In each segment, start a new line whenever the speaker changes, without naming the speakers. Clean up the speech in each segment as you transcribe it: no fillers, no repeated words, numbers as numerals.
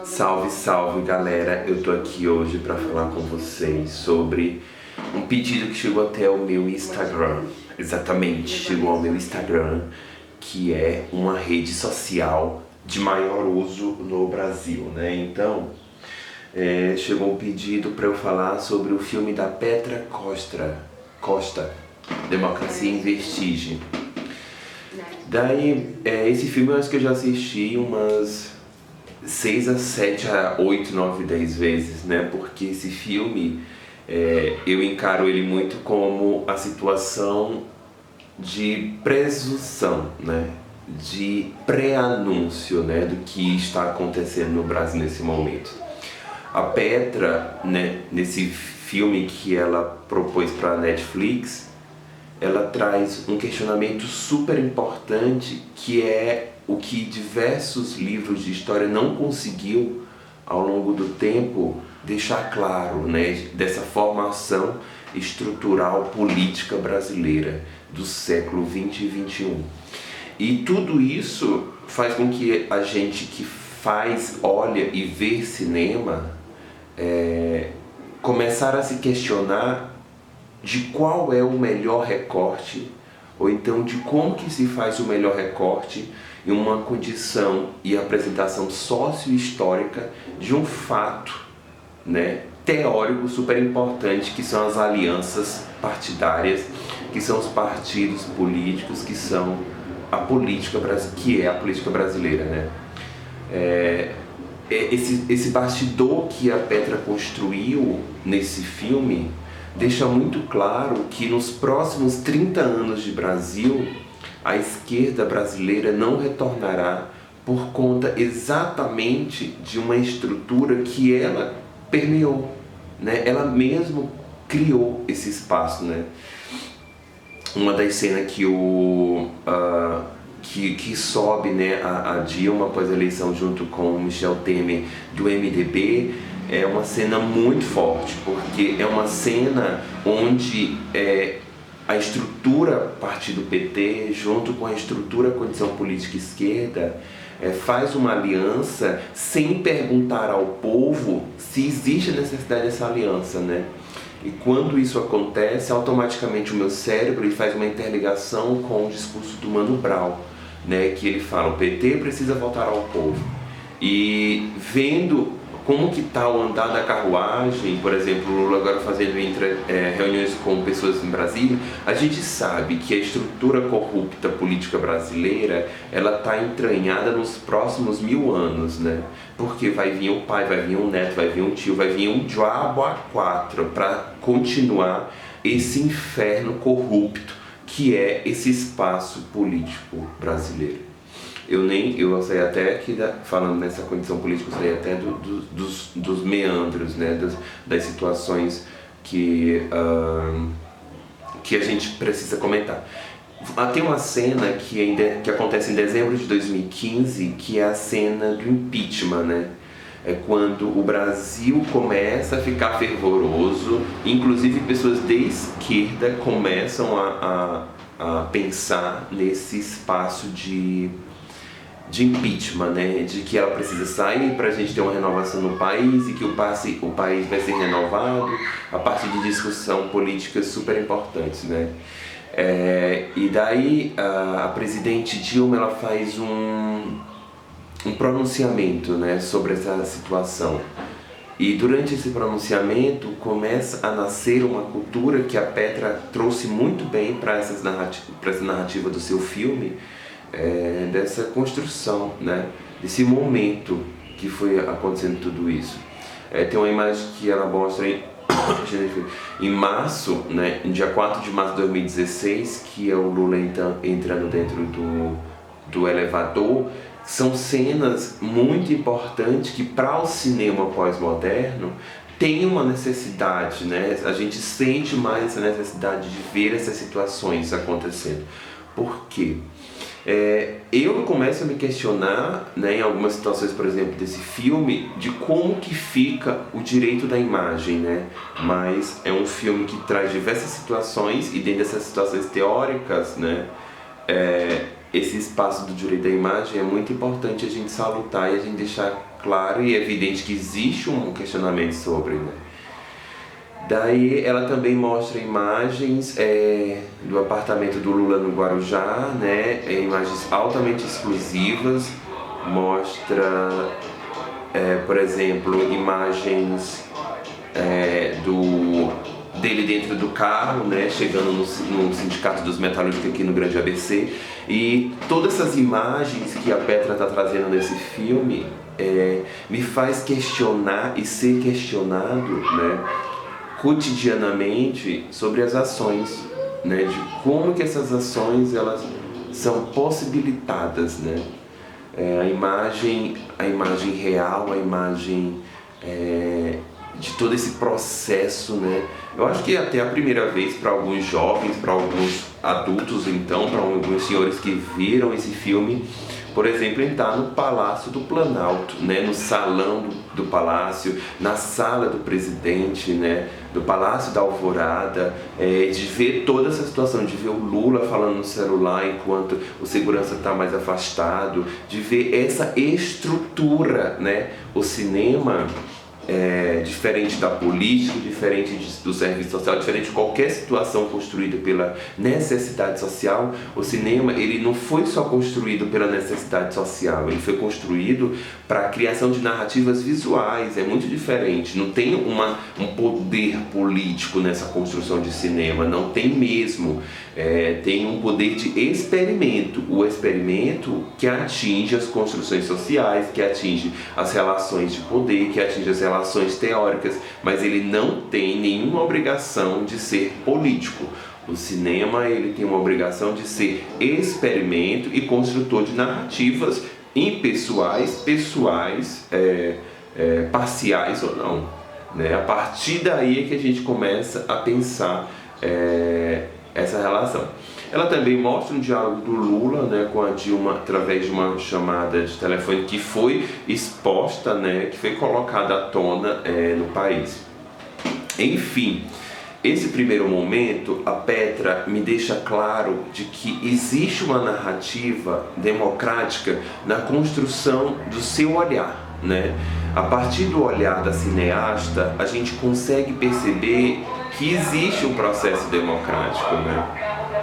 Salve, salve galera, eu tô aqui hoje pra falar com vocês sobre um pedido que chegou até o meu Instagram. Exatamente, chegou ao meu Instagram, que é uma rede social de maior uso no Brasil, né? Então, chegou um pedido pra eu falar sobre o filme da Petra Costa, Democracia em Vestígio. Daí, esse filme eu acho que eu já assisti umas 6 a 7 a 8, 9, 10 vezes, né? Porque esse filme, eu encaro ele muito como a situação de presunção, né? De pré-anúncio, né? Do que está acontecendo no Brasil nesse momento. A Petra, né? Nesse filme que ela propôs para a Netflix, ela traz um questionamento super importante, que é o que diversos livros de história não conseguiu ao longo do tempo deixar claro, né, dessa formação estrutural política brasileira do século 20 e 21. E tudo isso faz com que a gente que olha e vê cinema começar a se questionar de qual é o melhor recorte, ou então de como que se faz o melhor recorte em uma condição e apresentação sócio-histórica de um fato, né, teórico super importante, que são as alianças partidárias, que são os partidos políticos, que são a política, que é a política brasileira, né? Esse bastidor que a Petra construiu nesse filme deixa muito claro que nos próximos 30 anos de Brasil, a esquerda brasileira não retornará por conta exatamente de uma estrutura que ela permeou, né? Ela mesmo criou esse espaço, né? Uma das cenas que sobe, né, a Dilma após a eleição junto com o Michel Temer do MDB, é uma cena muito forte, porque é uma cena onde a estrutura partido PT, junto com a estrutura condição política esquerda, faz uma aliança sem perguntar ao povo se existe a necessidade dessa aliança, né? E quando isso acontece, automaticamente o meu cérebro faz uma interligação com o discurso do Mano Brown, né? Que ele fala, o PT precisa voltar ao povo. E vendo como que está o andar da carruagem, por exemplo, o Lula agora fazendo reuniões com pessoas em Brasília, a gente sabe que a estrutura corrupta política brasileira, ela está entranhada nos próximos 1000 anos, né? Porque vai vir o pai, vai vir um neto, vai vir um tio, vai vir um diabo a quatro para continuar esse inferno corrupto que é esse espaço político brasileiro. Eu sei até que, falando nessa condição política, eu sei até dos meandros, né, das situações que a gente precisa comentar. Tem uma cena que acontece em dezembro de 2015, que é a cena do impeachment, né? É quando o Brasil começa a ficar fervoroso, inclusive pessoas de esquerda começam a pensar nesse espaço de impeachment, né? De que ela precisa sair para a gente ter uma renovação no país e que o país vai ser renovado a partir de discussão política super importantes, né? E daí a presidente Dilma, ela faz um pronunciamento, né, sobre essa situação. E durante esse pronunciamento começa a nascer uma cultura que a Petra trouxe muito bem para essa narrativa do seu filme, dessa construção, né, desse momento que foi acontecendo tudo isso. Tem uma imagem que ela mostra em março, né, em dia 4 de março de 2016, que é o Lula entrando dentro do elevador. São cenas muito importantes que, para o cinema pós-moderno, tem uma necessidade, né? A gente sente mais essa necessidade de ver essas situações acontecendo. Por quê? Eu começo a me questionar, né, em algumas situações, por exemplo, desse filme, de como que fica o direito da imagem, né? Mas é um filme que traz diversas situações, e dentro dessas situações teóricas, né, esse espaço do direito à imagem é muito importante a gente salutar e a gente deixar claro e evidente que existe um questionamento sobre, né? Daí ela também mostra imagens do apartamento do Lula no Guarujá, né? Imagens altamente exclusivas, mostra, por exemplo, imagens dele dentro do carro, né, chegando no Sindicato dos Metalúrgicos aqui no Grande ABC. E todas essas imagens que a Petra está trazendo nesse filme me faz questionar e ser questionado, né, cotidianamente sobre as ações, né, de como que essas ações elas são possibilitadas, né? A imagem real, a imagem de todo esse processo, né? Eu acho que até a primeira vez para alguns jovens, para alguns adultos, então, para alguns senhores que viram esse filme, por exemplo, entrar no Palácio do Planalto, né? No salão do palácio, na sala do presidente, né? Do Palácio da Alvorada, de ver toda essa situação, de ver o Lula falando no celular enquanto o segurança está mais afastado, de ver essa estrutura, né? O cinema, diferente da política, diferente do serviço social, diferente de qualquer situação construída pela necessidade social, o cinema ele não foi só construído pela necessidade social, ele foi construído para a criação de narrativas visuais, é muito diferente, não tem um poder político nessa construção de cinema, não tem mesmo, tem um poder de experimento, o experimento que atinge as construções sociais, que atinge as relações de poder, que atinge as relações teóricas, mas ele não tem nenhuma obrigação de ser político. O cinema ele tem uma obrigação de ser experimento e construtor de narrativas impessoais, pessoais, parciais ou não, né? A partir daí é que a gente começa a pensar essa relação. Ela também mostra um diálogo do Lula, né, com a Dilma através de uma chamada de telefone que foi exposta, né, que foi colocada à tona no país. Enfim, esse primeiro momento, a Petra me deixa claro de que existe uma narrativa democrática na construção do seu olhar, né? A partir do olhar da cineasta, a gente consegue perceber que existe um processo democrático, né?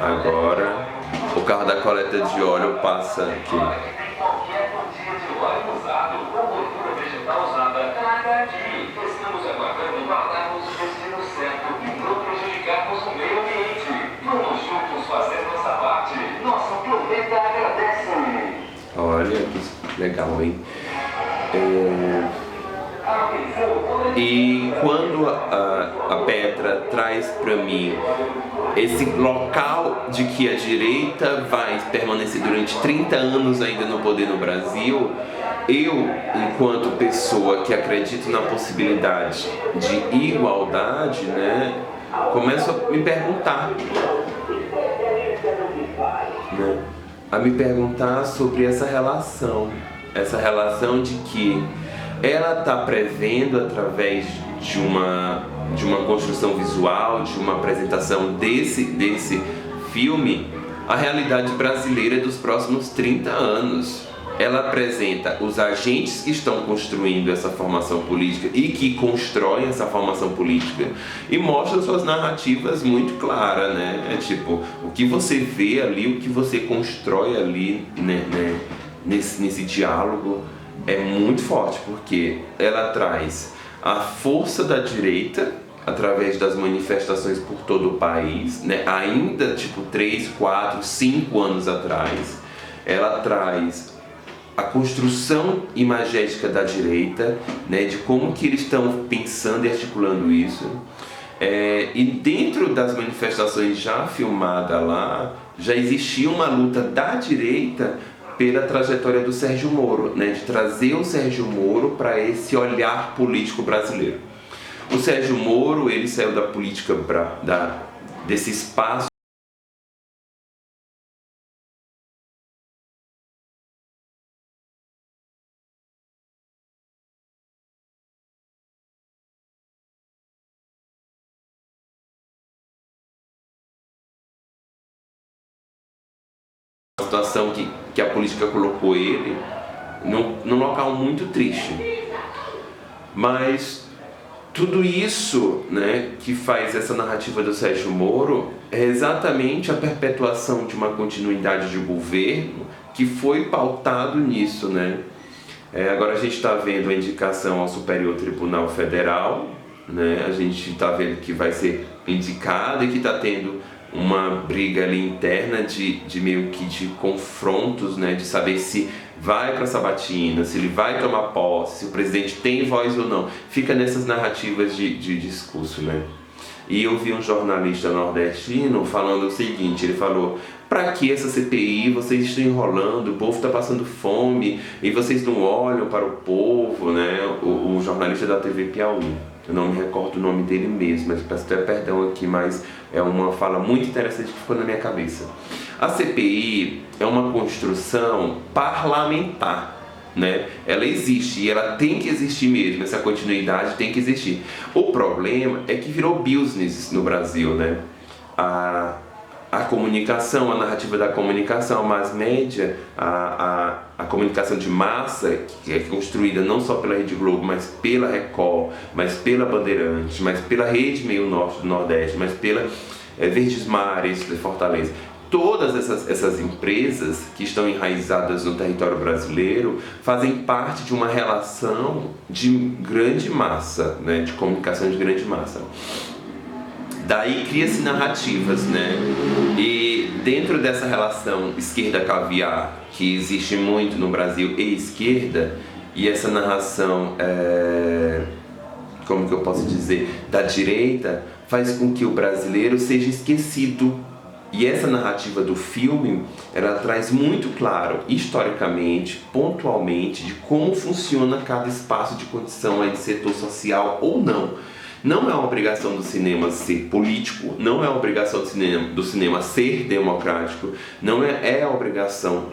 Agora, o carro da coleta de óleo passa aqui. Estamos aguardando guardarmos o destino certo e não prejudicarmos o meio ambiente. Vamos juntos fazer nossa parte. Nosso planeta agradece. Olha que legal, hein? E quando a Petra traz para mim esse local de que a direita vai permanecer durante 30 anos ainda no poder no Brasil, eu, enquanto pessoa que acredita na possibilidade de igualdade, né, começo a me perguntar, né, a me perguntar sobre essa relação de que ela está prevendo através de uma construção visual, de uma apresentação desse filme, a realidade brasileira dos próximos 30 anos. Ela apresenta os agentes que estão construindo essa formação política e que constroem essa formação política e mostra suas narrativas muito claras, né? Tipo, o que você vê ali, o que você constrói ali, né, nesse diálogo é muito forte, porque ela traz a força da direita através das manifestações por todo o país, né? Ainda tipo 3, 4, 5 anos atrás, ela traz a construção imagética da direita, né? De como que eles estão pensando e articulando isso. E dentro das manifestações já filmadas lá, já existia uma luta da direita pela trajetória do Sérgio Moro, né, de trazer o Sérgio Moro para esse olhar político brasileiro. O Sérgio Moro, ele saiu da política desse espaço situação que a política colocou ele num local muito triste. Mas tudo isso, né, que faz essa narrativa do Sérgio Moro é exatamente a perpetuação de uma continuidade de governo que foi pautado nisso, né? Agora a gente está vendo a indicação ao Superior Tribunal Federal, né? A gente está vendo que vai ser indicado e que está tendo uma briga ali interna de meio que de confrontos, né? De saber se vai para a sabatina, se ele vai tomar posse, se o presidente tem voz ou não. Fica nessas narrativas de discurso, né? E eu vi um jornalista nordestino falando o seguinte, ele falou: para que essa CPI? Vocês estão enrolando, o povo está passando fome e vocês não olham para o povo, né? O jornalista da TV Piauí, eu não me recordo o nome dele mesmo, mas peço até perdão aqui, mas é uma fala muito interessante que ficou na minha cabeça. A CPI é uma construção parlamentar, né? Ela existe e ela tem que existir mesmo, essa continuidade tem que existir. O problema é que virou business no Brasil, né? A comunicação, a narrativa da comunicação, a mass media, a comunicação de massa, que é construída não só pela Rede Globo, mas pela Record, mas pela Bandeirantes, mas pela Rede Meio Norte do Nordeste, mas pela Verdes Mares de Fortaleza. Todas essas empresas que estão enraizadas no território brasileiro fazem parte de uma relação de grande massa, né, de comunicação de grande massa. Daí cria-se narrativas, né? E dentro dessa relação esquerda-caviar, que existe muito no Brasil, e esquerda, e essa narração, como que eu posso dizer, da direita, faz com que o brasileiro seja esquecido. E essa narrativa do filme, ela traz muito claro, historicamente, pontualmente, de como funciona cada espaço de condição aí de setor social ou não. Não é uma obrigação do cinema ser político, não é uma obrigação do cinema ser democrático, não é a obrigação